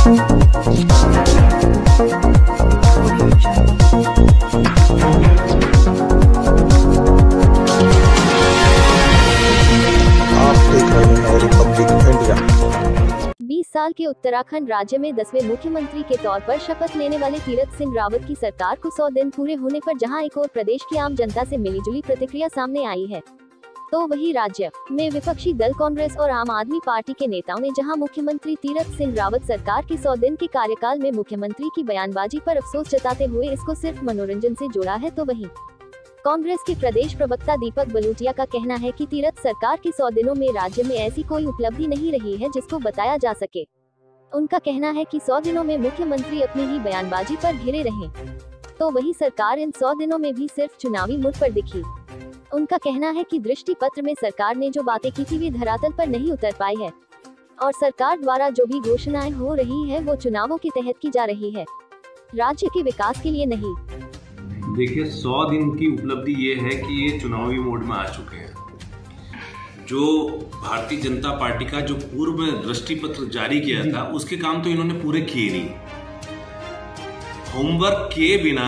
साल के उत्तराखंड राज्य में 10वें मुख्यमंत्री के तौर पर शपथ लेने वाले तीरथ सिंह रावत की सरकार को 100 दिन पूरे होने पर जहां एक और प्रदेश की आम जनता से मिलीजुली प्रतिक्रिया सामने आई है, तो वही राज्य में विपक्षी दल कांग्रेस और आम आदमी पार्टी के नेताओं ने जहां मुख्यमंत्री तीरथ सिंह रावत सरकार के 100 दिन के कार्यकाल में मुख्यमंत्री की बयानबाजी पर अफसोस जताते हुए इसको सिर्फ मनोरंजन से जोड़ा है, तो वहीं कांग्रेस के प्रदेश प्रवक्ता दीपक बलूटिया का कहना है कि तीरथ सरकार के 100 दिनों में राज्य में ऐसी कोई उपलब्धि नहीं रही है जिसको बताया जा सके। उनका कहना है कि 100 दिनों में मुख्यमंत्री अपनी ही बयानबाजी पर घिरे रहे, तो वही सरकार इन 100 दिनों में भी सिर्फ चुनावी मुड पर दिखी। उनका कहना है कि दृष्टि पत्र में सरकार ने जो बातें की थी वे धरातल पर नहीं उतर पाई है और सरकार द्वारा जो भी घोषणाएं हो रही है वो चुनावों के तहत की जा रही है, राज्य के विकास के लिए नहीं। देखिए, 100 दिन की उपलब्धि ये है कि ये चुनावी मोड में आ चुके हैं। जो भारतीय जनता पार्टी का जो पूर्व में दृष्टि पत्र जारी किया था उसके काम तो इन्होंने पूरे किए नहीं। होमवर्क किए बिना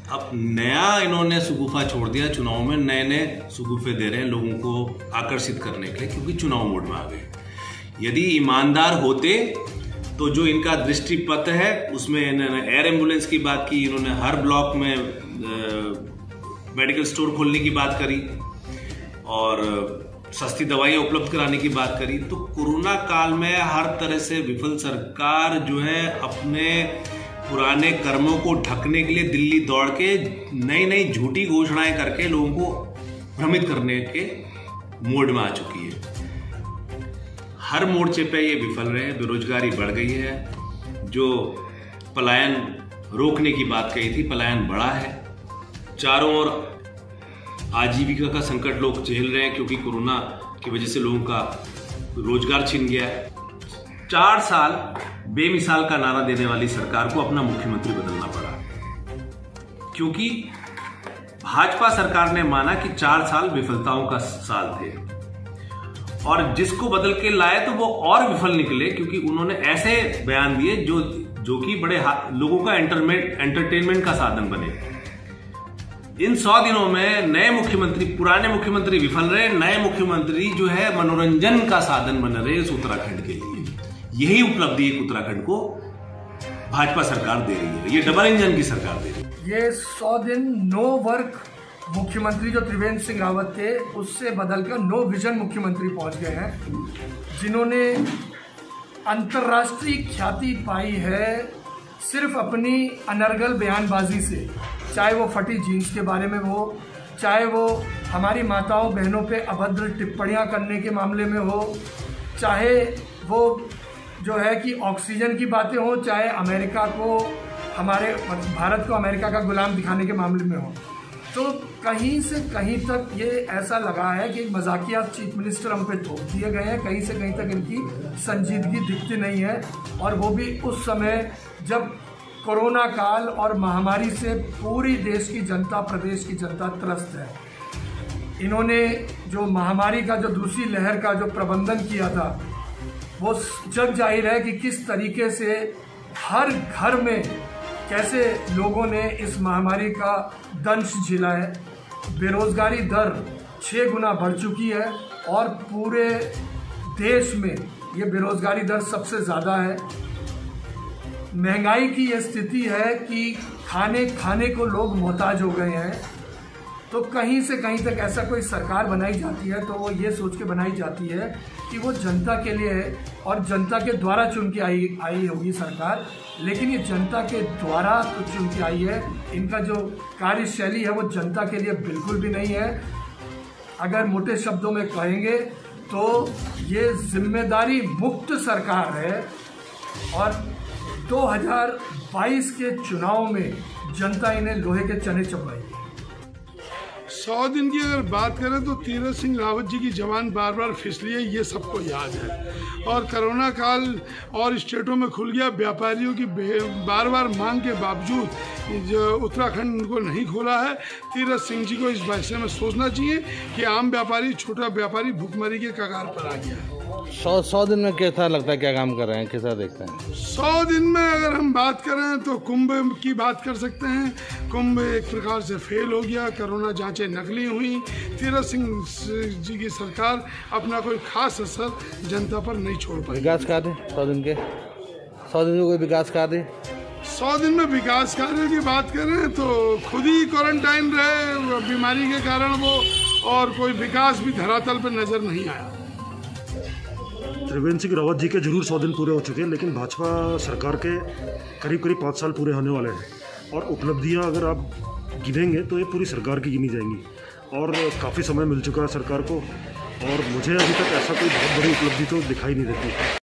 अब नया इन्होंने सुगुफा छोड़ दिया, चुनाव में नए नए सुगुफे दे रहे हैं लोगों को आकर्षित करने के लिए, क्योंकि चुनाव मोड में आ गए। यदि ईमानदार होते तो जो इनका दृष्टि पत्र है उसमें इन्होंने एयर एम्बुलेंस की बात की, इन्होंने हर ब्लॉक में मेडिकल स्टोर खोलने की बात करी और सस्ती दवाइयां उपलब्ध कराने की बात करी। तो कोरोना काल में हर तरह से विफल सरकार जो है अपने पुराने कर्मों को ढकने के लिए दिल्ली दौड़ के नई नई झूठी घोषणाएं करके लोगों को भ्रमित करने के मोड में आ चुकी है। हर मोर्चे पे ये विफल रहे। बेरोजगारी बढ़ गई है, जो पलायन रोकने की बात कही थी पलायन बढ़ा है। चारों ओर आजीविका का संकट लोग झेल रहे हैं क्योंकि कोरोना की वजह से लोगों का रोजगार छिन गया है। 4 साल बेमिसाल का नारा देने वाली सरकार को अपना मुख्यमंत्री बदलना पड़ा, क्योंकि भाजपा सरकार ने माना कि 4 साल विफलताओं का साल थे और जिसको बदल के लाए तो वो और विफल निकले, क्योंकि उन्होंने ऐसे बयान दिए जो कि बड़े लोगों का एंटरटेनमेंट का साधन बने। इन 100 दिनों में नए मुख्यमंत्री, पुराने मुख्यमंत्री विफल रहे, नए मुख्यमंत्री जो है मनोरंजन का साधन बन रहे इस उत्तराखंड के लिए। यही उपलब्धि एक उत्तराखंड को भाजपा सरकार दे रही है, ये डबल इंजन की सरकार दे रही है। ये 100 दिन नो वर्क मुख्यमंत्री जो त्रिवेंद्र सिंह रावत थे उससे बदलकर नो विजन मुख्यमंत्री पहुंच गए हैं, जिन्होंने अंतर्राष्ट्रीय ख्याति पाई है सिर्फ अपनी अनर्गल बयानबाजी से। चाहे वो फटी जीन्स के बारे में हो, चाहे वो हमारी माताओं बहनों पे अभद्र टिप्पणियां करने के मामले में हो, चाहे वो जो है कि ऑक्सीजन की बातें हो, चाहे अमेरिका को हमारे भारत को अमेरिका का गुलाम दिखाने के मामले में हो। तो कहीं से कहीं तक ये ऐसा लगा है कि मजाकिया चीफ मिनिस्टर हम पे थोप दिए गए हैं। कहीं से कहीं तक इनकी संजीदगी दिखती नहीं है, और वो भी उस समय जब कोरोना काल और महामारी से पूरी देश की जनता, प्रदेश की जनता त्रस्त है। इन्होंने जो महामारी का जो दूसरी लहर का जो प्रबंधन किया था वो जग जाहिर है कि किस तरीके से हर घर में कैसे लोगों ने इस महामारी का दंश झेला है। बेरोजगारी दर 6 गुना बढ़ चुकी है और पूरे देश में ये बेरोजगारी दर सबसे ज़्यादा है। महंगाई की ये स्थिति है कि खाने को लोग मोहताज हो गए हैं। तो कहीं से कहीं तक ऐसा कोई सरकार बनाई जाती है तो वो ये सोच के बनाई जाती है कि वो जनता के लिए है और जनता के द्वारा चुन के आई होगी सरकार, लेकिन ये जनता के द्वारा तो चुन के आई है। इनका जो कार्यशैली है वो जनता के लिए बिल्कुल भी नहीं है। अगर मोटे शब्दों में कहेंगे तो ये जिम्मेदारी मुक्त सरकार है और 2022 के चुनाव में जनता इन्हें लोहे के चने चबाएगी। 100 दिन की अगर बात करें तो तीरथ सिंह रावत जी की जबान बार बार फिसली है, ये सबको याद है। और कोरोना काल और स्टेटों में खुल गया, व्यापारियों की बार बार मांग के बावजूद जो उत्तराखंड उनको नहीं खोला है। तीरथ सिंह जी को इस फैसले में सोचना चाहिए कि आम व्यापारी, छोटा व्यापारी भूखमरी के कगार पर आ गया है। 100 दिन में कैसा लगता है, क्या काम कर रहे हैं, कैसा देखते हैं? 100 दिन में अगर हम बात करें तो कुंभ की बात कर सकते हैं। कुंभ एक प्रकार से फेल हो गया, कोरोना जांचें नकली हुई। तीरथ सिंह जी की सरकार अपना कोई खास असर जनता पर नहीं छोड़ पाई। विकास कार्य 100 दिन में कोई विकास कार्य? 100 दिन में विकास कार्यों की बात करें तो खुद ही क्वारंटाइन रहे बीमारी के कारण वो, और कोई विकास भी धरातल पर नजर नहीं आया। त्रिवेंद्र सिंह रावत जी के जरूर 100 दिन पूरे हो चुके हैं, लेकिन भाजपा सरकार के करीब 5 साल पूरे होने वाले हैं और उपलब्धियां अगर आप गिनेंगे तो ये पूरी सरकार की गिनी जाएंगी और काफ़ी समय मिल चुका है सरकार को और मुझे अभी तक ऐसा कोई बहुत बड़ी उपलब्धि तो दिखाई नहीं देती।